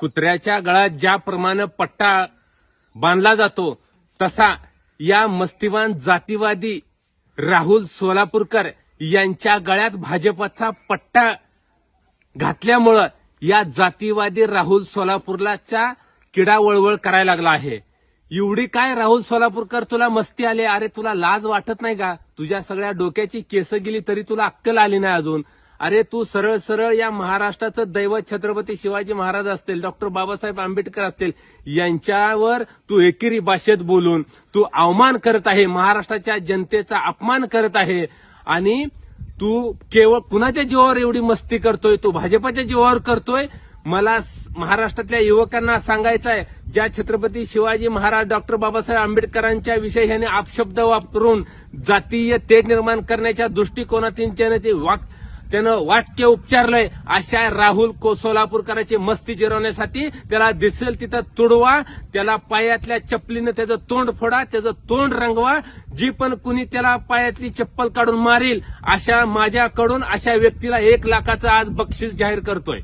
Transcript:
कुत्र्याच्या गळ्यात ज्याप्रमाणे पट्टा बांधला जातो तसा या मस्तिवान जातीवादी राहुल सोलापूरकर यांच्या गळ्यात भाजपचा पट्टा घातल्यामुळं या जातीवादी राहुल सोलापूरलाच्या किडा वळवळ करायला लागला आहे। एवढी काय राहुल सोलापूरकर तुला मस्ती आली? अरे तुला लाज वाटत नाही का? तुझ्या सगळ्या डोक्याची केस गेली तरी तुला अक्कल आली नाही अजून। अरे तू सरळ सरळ या महाराष्ट्राचं दैवत छत्रपती शिवाजी महाराज असतील, डॉक्टर बाबासाहेब आंबेडकर असतील, यांच्यावर तू एकेरी भाषेत बोलून तू अवमान करत आहे, महाराष्ट्राच्या जनतेचा अपमान करत आहे। आणि तू केवळ कुणाच्या जीवावर एवढी मस्ती करतोय? तू भाजपच्या जीवावर करतोय। मला महाराष्ट्रातल्या युवकांना सांगायचं आहे, ज्या छत्रपती शिवाजी महाराज डॉक्टर बाबासाहेब आंबेडकरांच्या विषयी ह्याने अपशब्द वापरून जातीय तेढ निर्माण करण्याच्या दृष्टिकोनातून त्यानं वाक्य उपचारलंय, अशा राहुल सोलापूरकरांची मस्ती जिरवण्यासाठी त्याला दिसेल तिथं तुडवा, त्याला पायातल्या चप्पलीनं त्याचं तोंड फोडा, त्याचं तोंड रंगवा। जी पण कुणी त्याला पायातली चप्पल काढून मारेल अशा माझ्याकडून अशा व्यक्तीला 1 लाखाचं आज बक्षीस जाहीर करतोय।